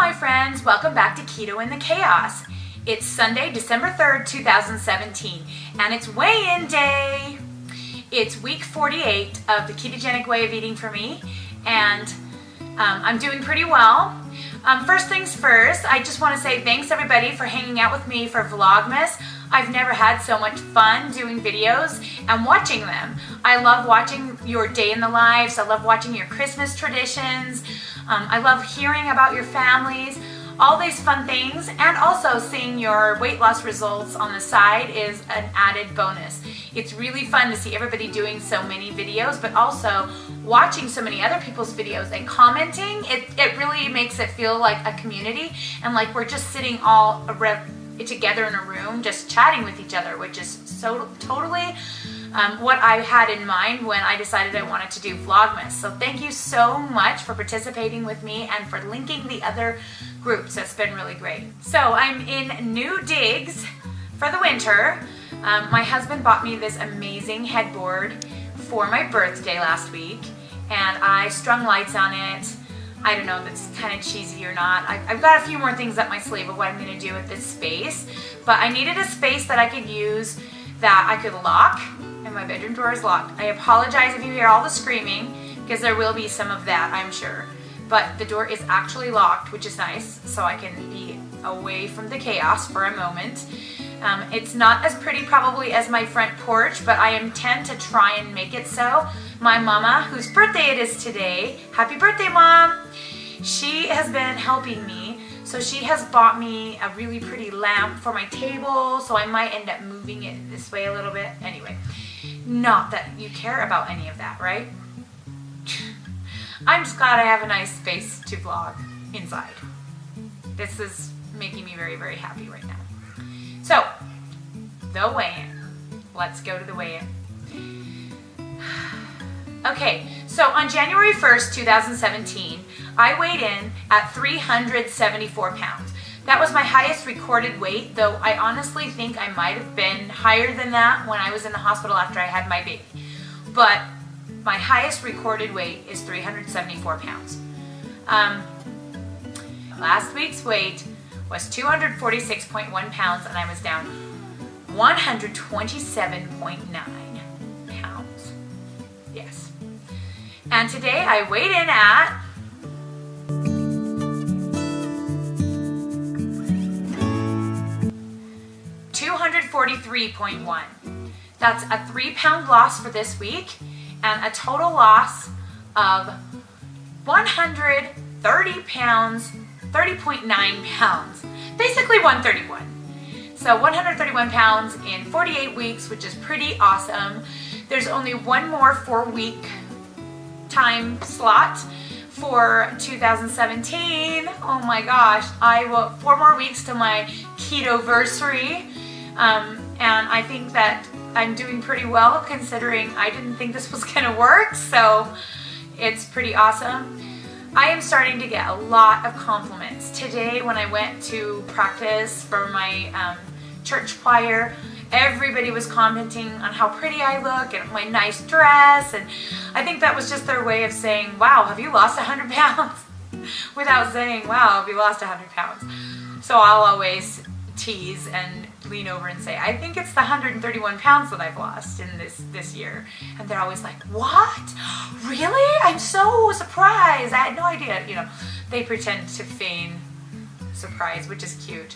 my friends, welcome back to Keto in the Chaos. It's Sunday, December 3rd, 2017, and it's weigh-in day. It's week 48 of the ketogenic way of eating for me, and I'm doing pretty well. First things first, I just want to say thanks everybody for hanging out with me for Vlogmas. I've never had so much fun doing videos and watching them. I love watching your day in the lives. I love watching your Christmas traditions. I love hearing about your families, all these fun things, and also seeing your weight loss results on the side is an added bonus. It's really fun to see everybody doing so many videos, but also watching so many other people's videos and commenting. It really makes it feel like a community and like we're just sitting all together in a room just chatting with each other, which is so totally what I had in mind when I decided I wanted to do Vlogmas. So thank you so much for participating with me and for linking the other groups. That's been really great. So I'm in new digs for the winter. My husband bought me this amazing headboard for my birthday last week, and I strung lights on it. I don't know if it's kind of cheesy or not. I've got a few more things up my sleeve of what I'm going to do with this space, but I needed a space that I could use that I could lock, and my bedroom door is locked. I apologize if you hear all the screaming, because there will be some of that, I'm sure. But the door is actually locked, which is nice, so I can be away from the chaos for a moment. It's not as pretty probably as my front porch, but I intend to try and make it so. My mama, whose birthday it is today, happy birthday, Mom! She has been helping me, so she has bought me a really pretty lamp for my table, so I might end up moving it this way a little bit. Anyway, not that you care about any of that, right? I'm just glad I have a nice space to vlog inside. This is making me very, very happy right now. So, the weigh-in. Let's go to the weigh-in. Okay, so on January 1st, 2017, I weighed in at 374 pounds. That was my highest recorded weight, though I honestly think I might have been higher than that when I was in the hospital after I had my baby. But my highest recorded weight is 374 pounds. Last week's weight was 246.1 pounds, and I was down 127.9 pounds. Yes. And today I weighed in at 243.1. That's a 3-pound loss for this week and a total loss of 130 pounds, 30.9 pounds, basically 131. So 131 pounds in 48 weeks, which is pretty awesome. There's only one more 4-week time slot for 2017. Oh my gosh, 4 more weeks to my keto-versary. And I think that I'm doing pretty well considering I didn't think this was gonna work, so it's pretty awesome. I am starting to get a lot of compliments. Today when I went to practice for my church choir, everybody was commenting on how pretty I look and my nice dress, and I think that was just their way of saying, wow, have you lost 100 pounds? Without saying, wow, have you lost 100 pounds? So I'll always tease and lean over and say, I think it's the 131 pounds that I've lost in this year. And they're always like, what? Really? I'm so surprised. I had no idea. You know, they pretend to feign surprise, which is cute.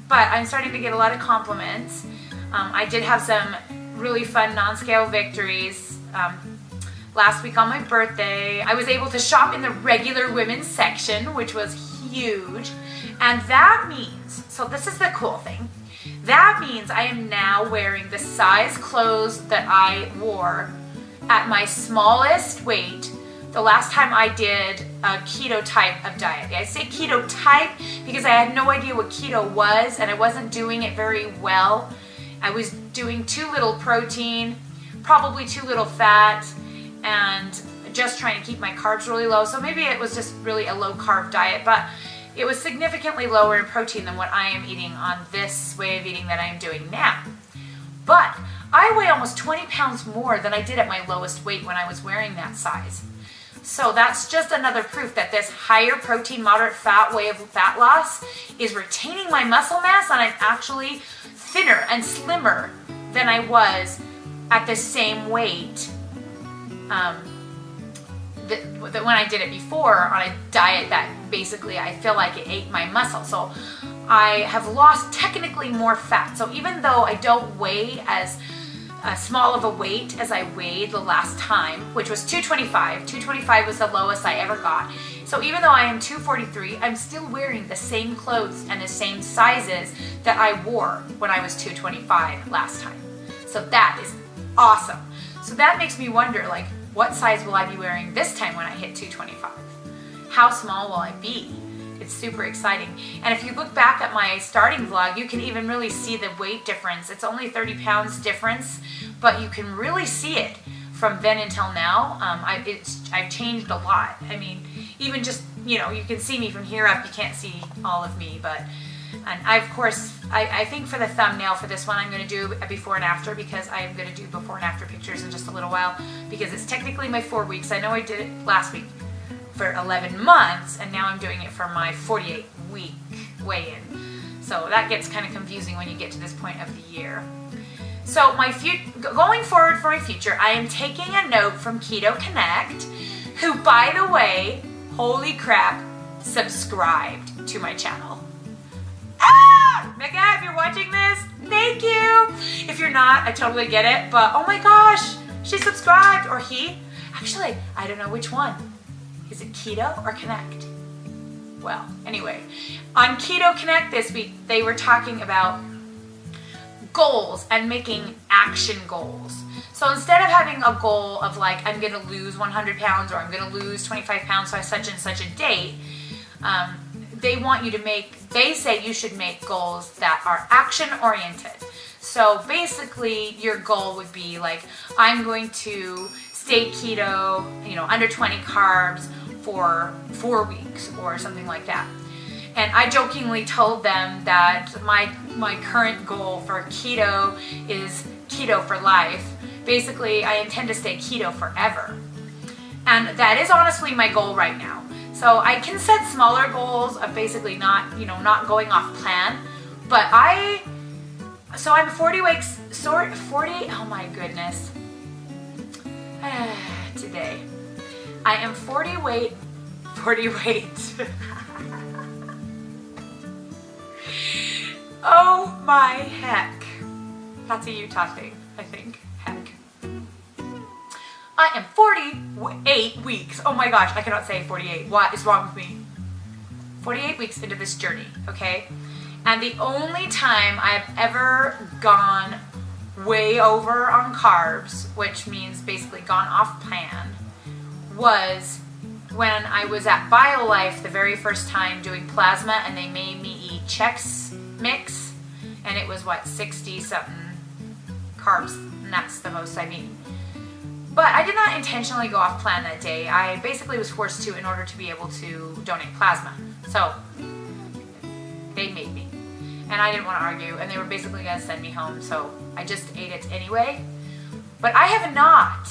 But I'm starting to get a lot of compliments. I did have some really fun non-scale victories. Last week on my birthday, I was able to shop in the regular women's section, which was huge. And that means, so this is the cool thing, that means I am now wearing the size clothes that I wore at my smallest weight the last time I did a keto type of diet. I say keto type because I had no idea what keto was and I wasn't doing it very well. I was doing too little protein, probably too little fat, and just trying to keep my carbs really low. So maybe it was just really a low carb diet, but it was significantly lower in protein than what I am eating on this way of eating that I am doing now. But I weigh almost 20 pounds more than I did at my lowest weight when I was wearing that size. So that's just another proof that this higher protein, moderate fat way of fat loss is retaining my muscle mass, and I'm actually thinner and slimmer than I was at the same weight that when I did it before on a diet that basically I feel like it ate my muscle. So I have lost technically more fat. So even though I don't weigh as small of a weight as I weighed the last time, which was 225. 225 was the lowest I ever got. So even though I am 243, I'm still wearing the same clothes and the same sizes that I wore when I was 225 last time. So that is awesome. So that makes me wonder, like, what size will I be wearing this time when I hit 225? How small will I be? It's super exciting. And if you look back at my starting vlog, you can even really see the weight difference. It's only 30 pounds difference, but you can really see it from then until now. I've changed a lot. I mean, even just, you know, you can see me from here up. You can't see all of me, but, and I, of course, I think for the thumbnail for this one, I'm going to do a before and after, because I'm going to do before and after pictures in just a little while, because it's technically my 4 weeks. I know I did it last week for 11 months, and now I'm doing it for my 48-week weigh-in. So that gets kind of confusing when you get to this point of the year. So going forward for my future, I am taking a note from Keto Connect, who, by the way, holy crap, subscribed to my channel. Mega, if you're watching this, thank you. If you're not, I totally get it, but oh my gosh, she subscribed, or he. Actually, I don't know which one. Is it Keto or Connect? Well, anyway, on Keto Connect this week, they were talking about goals and making action goals. So instead of having a goal of like, I'm going to lose 100 pounds or I'm going to lose 25 pounds by such and such a date, they want you to they say you should make goals that are action oriented. So basically your goal would be like, I'm going to stay keto, under 20 carbs for 4 weeks or something like that. And I jokingly told them that my current goal for keto is keto for life. Basically, I intend to stay keto forever. And that is honestly my goal right now. So I can set smaller goals of basically not going off plan. But I'm 40 weeks, 40, oh my goodness. Today. I am 40 weight. Oh my heck. That's a Utah thing, I think. Heck. I am 48 weeks. Oh my gosh, I cannot say 48. What is wrong with me? 48 weeks into this journey, okay? And the only time I've ever gone way over on carbs, which means basically gone off plan, was when I was at BioLife the very first time doing plasma, and they made me eat Chex Mix, and it was 60 something carbs, and that's the most I mean. But I did not intentionally go off plan that day. I basically was forced to in order to be able to donate plasma. So they made me, and I didn't want to argue, and they were basically going to send me home, so I just ate it anyway. But I have not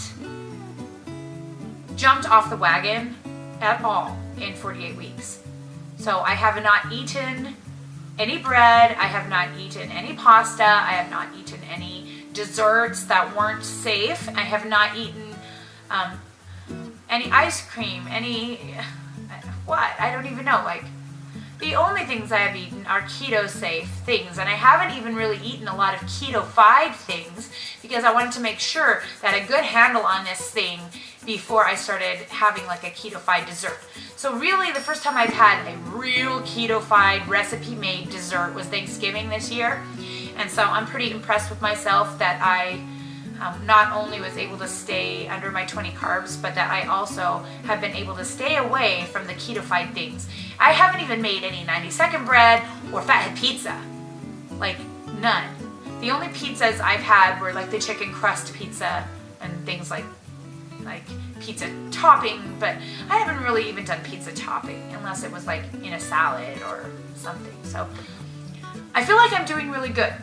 jumped off the wagon at all in 48 weeks. So I have not eaten any bread, I have not eaten any pasta, I have not eaten any desserts that weren't safe, I have not eaten any ice cream, I don't even know, the only things I have eaten are keto safe things, and I haven't even really eaten a lot of keto-fied things because I wanted to make sure that I had a good handle on this thing before I started having a keto-fied dessert. So really the first time I've had a real keto-fied recipe-made dessert was Thanksgiving this year, and so I'm pretty impressed with myself that I not only was able to stay under my 20 carbs, but that I also have been able to stay away from the keto-fied things. I haven't even made any 90-second bread or fathead pizza. None. The only pizzas I've had were the chicken crust pizza and things like pizza topping, but I haven't really even done pizza topping unless it was in a salad or something. So I feel like I'm doing really good.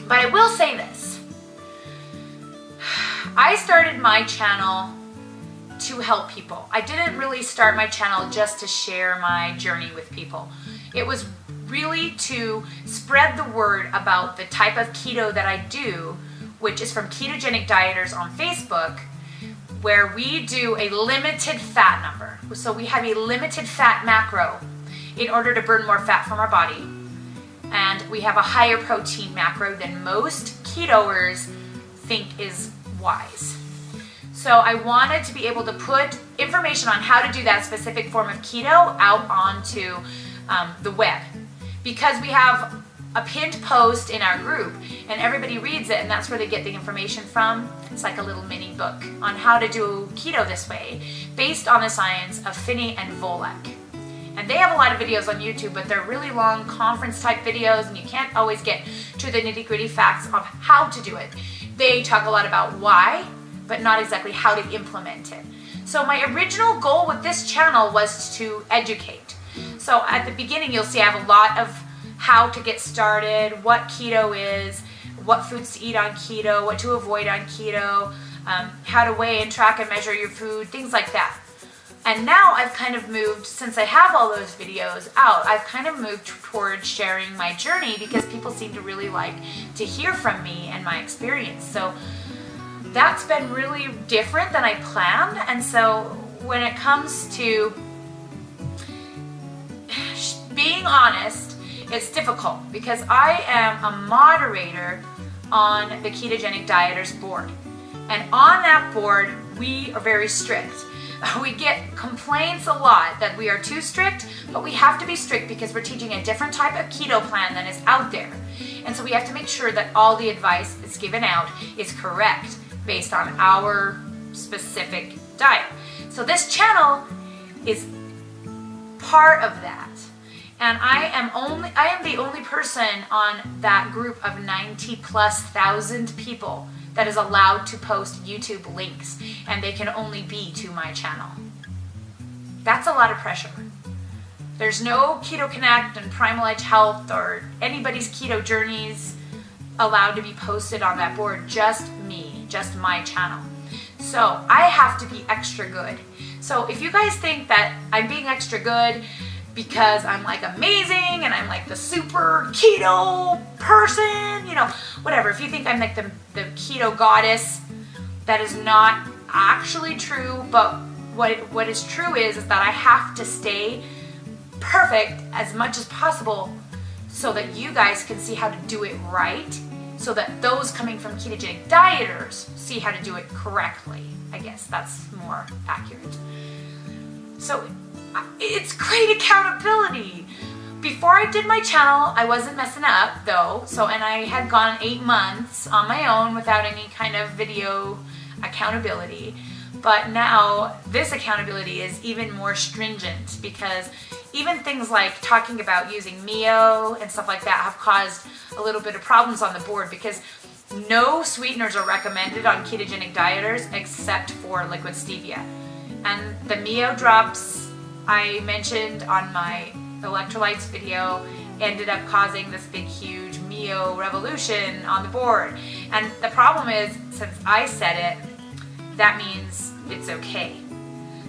But I will say this. I started my channel to help people. I didn't really start my channel just to share my journey with people. It was really to spread the word about the type of keto that I do, which is from Ketogenic Dieters on Facebook, where we do a limited fat number. So we have a limited fat macro in order to burn more fat from our body. And we have a higher protein macro than most ketoers think is wise. So I wanted to be able to put information on how to do that specific form of keto out onto the web, because we have a pinned post in our group and everybody reads it, and that's where they get the information from. It's like a little mini book on how to do keto this way, based on the science of Finney and Volek. And they have a lot of videos on YouTube, but they're really long conference type videos, and you can't always get to the nitty gritty facts of how to do it. They talk a lot about why, but not exactly how to implement it. So my original goal with this channel was to educate. So at the beginning, you'll see I have a lot of how to get started, what keto is, what foods to eat on keto, what to avoid on keto, how to weigh and track and measure your food, things like that. And now I've kind of moved, since I have all those videos out, I've kind of moved towards sharing my journey, because people seem to really like to hear from me and my experience. So that's been really different than I planned. And so when it comes to being honest, it's difficult, because I am a moderator on the Ketogenic Dieters board. And on that board, we are very strict. We get complaints a lot that we are too strict, but we have to be strict because we're teaching a different type of keto plan than is out there. And so we have to make sure that all the advice that's given out is correct based on our specific diet. So this channel is part of that. And I am the only person on that group of 90,000+ people that is allowed to post YouTube links, and they can only be to my channel. That's a lot of pressure. There's no Keto Connect and Primal Edge Health or anybody's keto journeys allowed to be posted on that board, just me, just my channel. So I have to be extra good. So if you guys think that I'm being extra good because I'm like amazing and I'm like the super keto person, you know, whatever. If you think I'm like the keto goddess, that is not actually true. But what is true is that I have to stay perfect as much as possible so that you guys can see how to do it right, so that those coming from ketogenic dieters see how to do it correctly. I guess that's more accurate. So it's great accountability. Before I did my channel, I wasn't messing up though. And I had gone 8 months on my own without any kind of video accountability. But now this accountability is even more stringent, because even things like talking about using Mio and stuff like that have caused a little bit of problems on the board, because no sweeteners are recommended on ketogenic dieters except for liquid stevia. And the Mio drops I mentioned on my electrolytes video ended up causing this big huge Mio revolution on the board. And the problem is, since I said it, that means it's okay.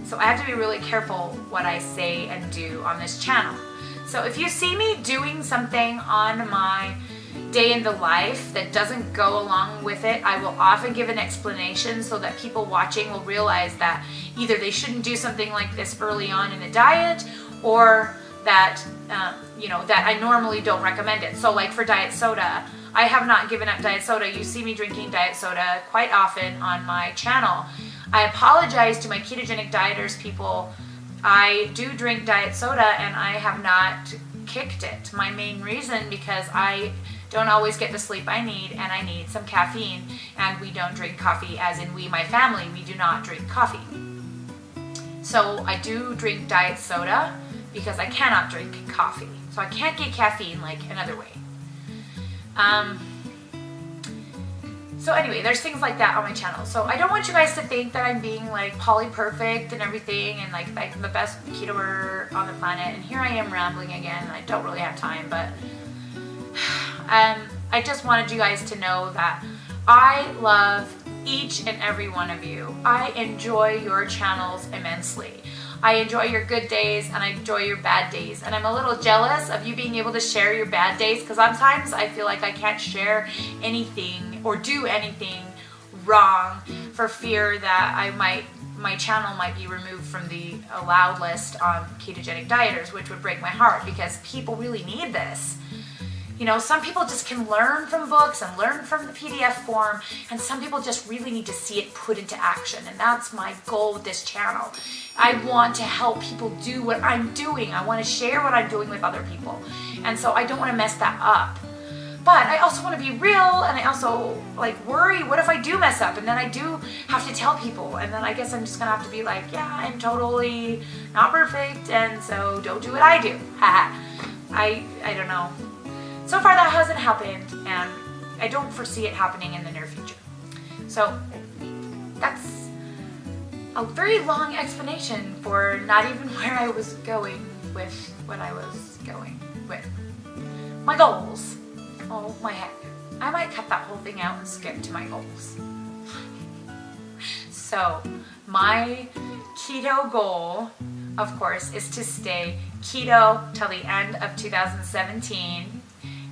So I have to be really careful what I say and do on this channel. So if you see me doing something on my day in the life that doesn't go along with it, I will often give an explanation so that people watching will realize that either they shouldn't do something like this early on in the diet, or that that I normally don't recommend it. So like for diet soda, I have not given up diet soda. You see me drinking diet soda quite often on my channel. I apologize to my ketogenic dieters people. I do drink diet soda and I have not kicked it. My main reason, because I don't always get the sleep I need, and I need some caffeine, and we don't drink coffee, as in we, my family, we do not drink coffee. So I do drink diet soda because I cannot drink coffee. So I can't get caffeine like another way. So anyway, there's things like that on my channel. So I don't want you guys to think that I'm being like perfect and everything, and like I'm the best ketoer on the planet. And here I am rambling again. I don't really have time, but I just wanted you guys to know that I love each and every one of you. I enjoy your channels immensely. I enjoy your good days and I enjoy your bad days. And I'm a little jealous of you being able to share your bad days, because sometimes I feel like I can't share anything or do anything wrong for fear that my channel might be removed from the allowed list on ketogenic dieters, which would break my heart because people really need this. You know, some people just can learn from books and learn from the PDF form, and some people just really need to see it put into action. And that's my goal with this channel. I want to help people do what I'm doing. I want to share what I'm doing with other people. And so I don't want to mess that up. But I also want to be real, and I also worry, what if I do mess up? And then I do have to tell people, and then I guess I'm just going to have to be like, yeah, I'm totally not perfect, and so don't do what I do. I don't know. So far that hasn't happened, and I don't foresee it happening in the near future. So that's a very long explanation for not even where I was going with what I was going with. My goals. Oh my heck. I might cut that whole thing out and skip to my goals. So my keto goal, of course, is to stay keto till the end of 2017.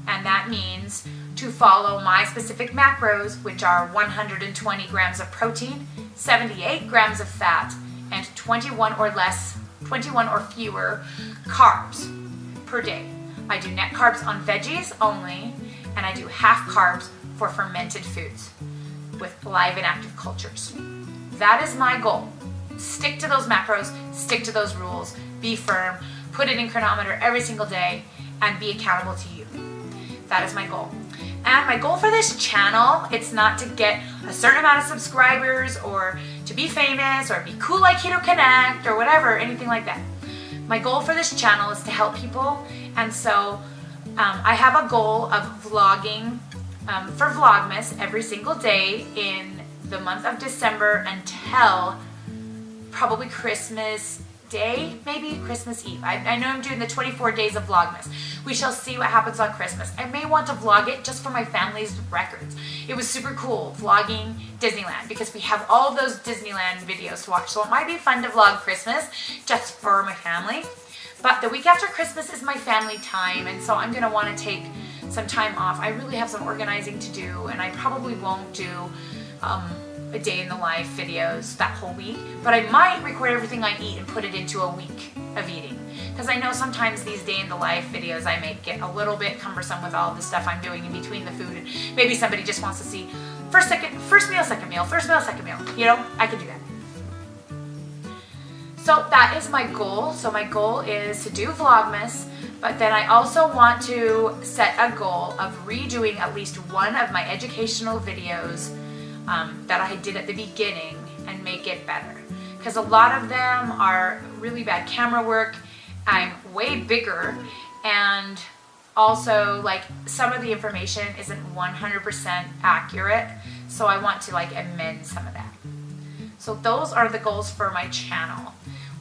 And that means to follow my specific macros, which are 120 grams of protein, 78 grams of fat, and 21 or fewer carbs per day. I do net carbs on veggies only, and I do half carbs for fermented foods with live and active cultures. That is my goal. Stick to those macros, stick to those rules, be firm, put it in chronometer every single day, and be accountable to you. That is my goal. And my goal for this channel, it's not to get a certain amount of subscribers or to be famous or be cool like Keto Connect or whatever, anything like that. My goal for this channel is to help people, and so I have a goal of vlogging for Vlogmas every single day in the month of December until probably Christmas Day, maybe Christmas Eve. I know I'm doing the 24 days of Vlogmas. We shall see what happens on Christmas. I may want to vlog it just for my family's records. It was super cool vlogging Disneyland because we have all of those Disneyland videos to watch. So it might be fun to vlog Christmas just for my family. But the week after Christmas is my family time, and so I'm going to want to take some time off. I really have some organizing to do, and I probably won't do a day in the life videos that whole week, but I might record everything I eat and put it into a week of eating, because I know sometimes these day in the life videos I make get a little bit cumbersome with all the stuff I'm doing in between the food, and maybe somebody just wants to see first meal, second meal, you know, I could do that. So that is my goal. So my goal is to do Vlogmas, but then I also want to set a goal of redoing at least one of my educational videos that I did at the beginning and make it better, because a lot of them are really bad camera work. I'm way bigger, and also some of the information isn't 100% accurate, so I want to amend some of that. So those are the goals for my channel.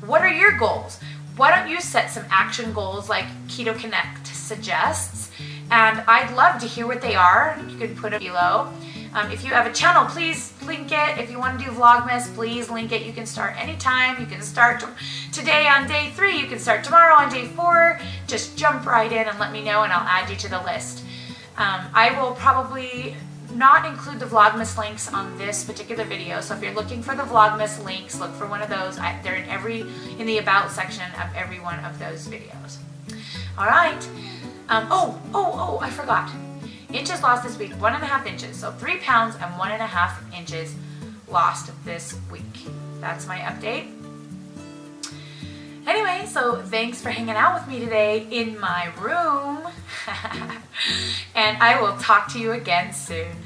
What are your goals? Why don't you set some action goals like Keto Connect suggests, and I'd love to hear what they are. You can put it below. If you have a channel, please link it. If you want to do Vlogmas, please link it. You can start anytime. You can start today on day 3. You can start tomorrow on day 4. Just jump right in and let me know, and I'll add you to the list. I will probably not include the Vlogmas links on this particular video, so if you're looking for the Vlogmas links, look for one of those. They're in the About section of every one of those videos. All right. I forgot. Inches lost this week, 1.5 inches. So 3 pounds and 1.5 inches lost this week. That's my update. Anyway, so thanks for hanging out with me today in my room. And I will talk to you again soon.